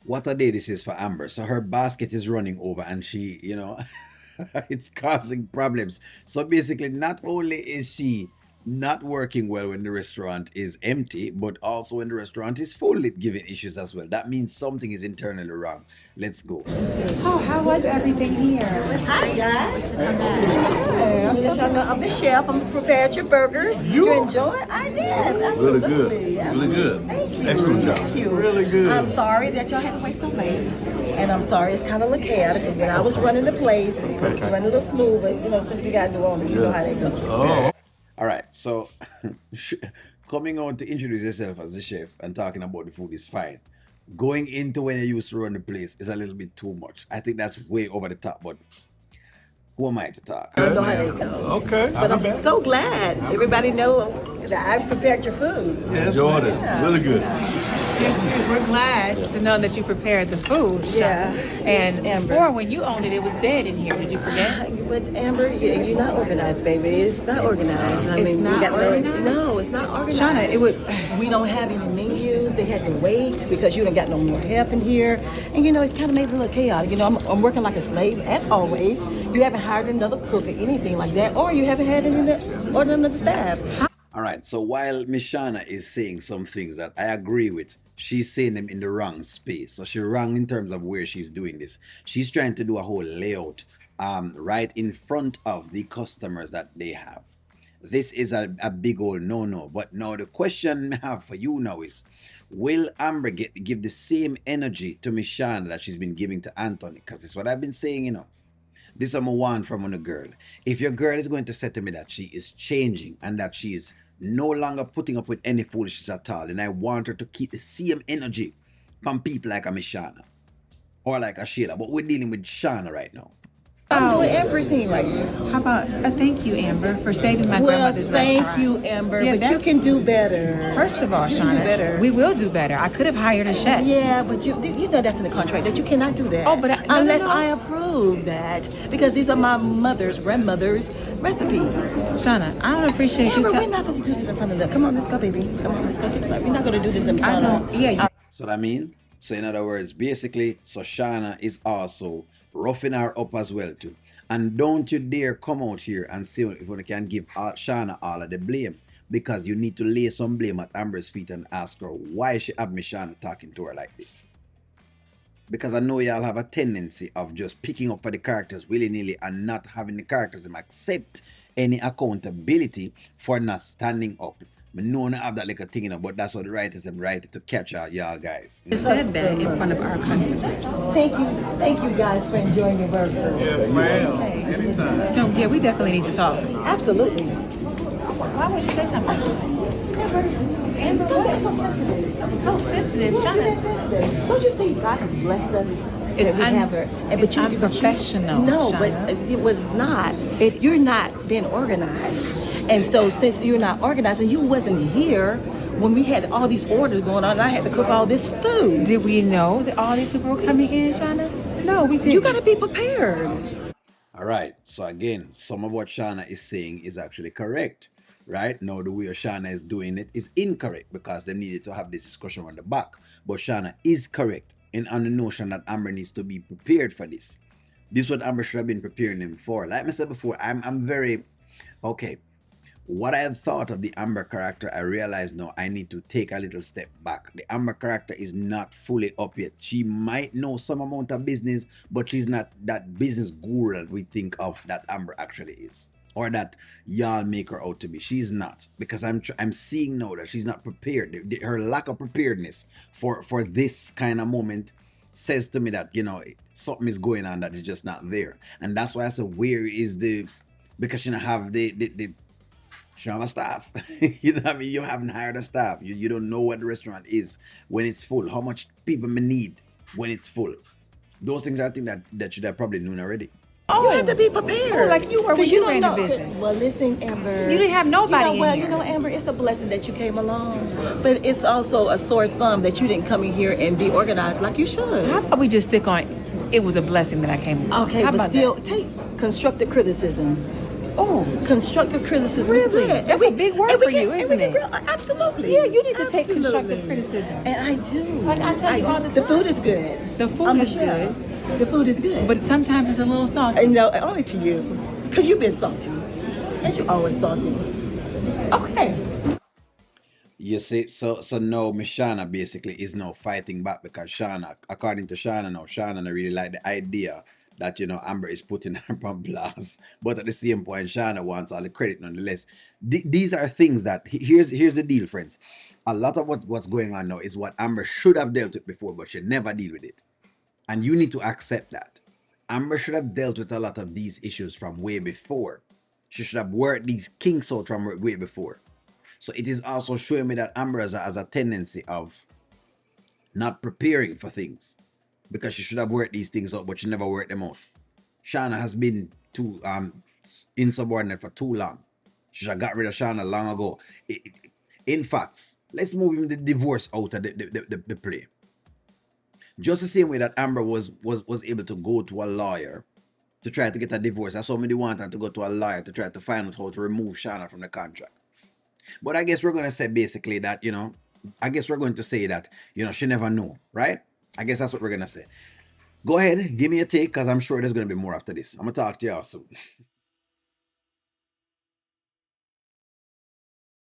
What a day this is for Amber. So her basket is running over and she, it's causing problems. So basically, not only is she not working well when the restaurant is empty, but also when the restaurant is full, it giving issues as well. That means something is internally wrong. Let's go. Oh, how was everything here? Hi guys. I'm the chef. I'm prepared your burgers. Did you enjoy it? Yes, Really absolutely. good. Really good. Thank you. Excellent job. Thank you. Really good. I'm sorry that y'all had to wait so late. And I'm sorry it's kind of chaotic. When I was running the place, it was running a little smooth, but since we got new owners, you know how they go. Oh, All right, so coming on to introduce yourself as the chef and talking about the food is fine. Going into when you used to run the place is a little bit too much. I think that's way over the top, but who am I to talk? I know how they go. okay. But I'm so glad everybody know that I prepared your food. Enjoyed it. Really good. We're glad to know that you prepared the food. Yeah. And Yes, Amber. before, when you owned it, it was dead in here. Did you forget? But Amber, you're not organized, baby. It's not organized. It's not we got organized? No, it's not organized. Shana, it would. We don't have any menus. They had to wait because you don't got no more help in here. And it's kind of made it a little chaotic. I'm working like a slave as always. You haven't hired another cook or anything like that, or you haven't had any or none of the staff. All right, so while Miss Shana is saying some things that I agree with, she's saying them in the wrong space. So she's wrong in terms of where she's doing this. She's trying to do a whole layout right in front of the customers that they have. This is a big old no-no. But now the question I have for you now is, will Amber give the same energy to Miss Shana that she's been giving to Anthony? Because it's what I've been saying. This is what I want from a girl. If your girl is going to say to me that she is changing and that she is no longer putting up with any foolishness at all, then I want her to keep the same energy from people like a Miss Shana or like a Sheila. But we're dealing with Shana right now. I'm doing everything right now. How about a thank you, Amber, for saving my Well, grandmother's thank restaurant? you, Amber, Yeah, but you that's- can do better. First of all, You can do Shana, better. we will do better. I could have hired a chef. Yeah, but you know that's in the contract that you cannot do that. Oh, but no, unless no. I approve that, because these are my grandmother's recipes. Shana, I don't appreciate Amber, you. we're not supposed to do this in front of them. Come on, let's go, baby. Come on, let's go to the club. We're not going to do this in I front don't. of. Yeah, you, So what I mean? So in other words, basically, so Shana is also roughing her up as well too. And don't you dare come out here and say if you can give Shana all of the blame. Because you need to lay some blame at Amber's feet and ask her why she have Miss Shana talking to her like this. Because I know y'all have a tendency of just picking up for the characters willy-nilly and not having the characters accept any accountability for not standing up. I know I have that like a thing, but that's what the writers have written to catch y'all guys. said that in front of our customers. Thank you guys for enjoying your burger. Yes, ma'am. Anytime. No, yeah, we definitely need to talk. Absolutely. Why would you say something? Amber, so sensitive. Shana. Don't you see God has blessed us? It's that we have her. it's unprofessional, No, Shana. but it was not. You're not being organized. And so since you're not organized and you wasn't here when we had all these orders going on and I had to cook all this food. Did we know that all these people were coming in, Shana? No, we didn't. You got to be prepared. All right. So again, some of what Shana is saying is actually correct. Right? Now the way Shana is doing it is incorrect because they needed to have this discussion on the back. But Shana is correct on the notion that Amber needs to be prepared for this. This is what Amber should have been preparing him for. Like I said before, I'm very okay. What I had thought of the Amber character, I realize now I need to take a little step back. The Amber character is not fully up yet. She might know some amount of business, but she's not that business guru that we think of that Amber actually is. Or that y'all make her out to be. She's not. Because I'm seeing now that she's not prepared. Her lack of preparedness for this kind of moment says to me that, something is going on that is just not there. And that's why I said, where is because she don't have the she don't have a staff. You know what I mean? You haven't hired a staff. You don't know what the restaurant is when it's full. How much people may need when it's full. Those things I think that should have probably known already. You have to be prepared. like you were when 'Cause you don't ran the know- business. Well, listen, Amber. You didn't have nobody in here. Amber, it's a blessing that you came along. But it's also a sore thumb that you didn't come in here and be organized like you should. How about we just stick on? It was a blessing that I came. Okay, How but about still, that? take constructive criticism Oh, constructive criticism is Really? good. That's a big word and we for you, and isn't we get it? real, absolutely. Yeah, you need to take constructive Absolutely. criticism. And I do. Like I tell you all the The food time. is good. The food I'm is Michelle. good. The food is good. But sometimes it's a little salty. I know, only to you. Because you've been salty. And you're always salty. Okay. You see, so now Miss Shana basically is now fighting back because Shana, according to Shana now, Shana not really like the idea that Amber is putting her on blast, but at the same point, Shana wants all the credit nonetheless. These are things that here's the deal, friends. A lot of what's going on now is what Amber should have dealt with before, but she never deal with it, and you need to accept that. Amber should have dealt with a lot of these issues from way before. She should have worked these kinks out from way before. So it is also showing me that Amber has a tendency of not preparing for things because she should have worked these things out, but she never worked them out. Shana has been too insubordinate for too long. She should have got rid of Shana long ago. In fact, let's move even the divorce out of the play. Just the same way that Amber was able to go to a lawyer to try to get a divorce. That's how many want her to go to a lawyer to try to find out how to remove Shana from the contract. But I guess we're going to say basically that, I guess we're going to say that, she never knew, right? I guess that's what we're going to say. Go ahead, give me a take because I'm sure there's going to be more after this. I'm going to talk to y'all soon.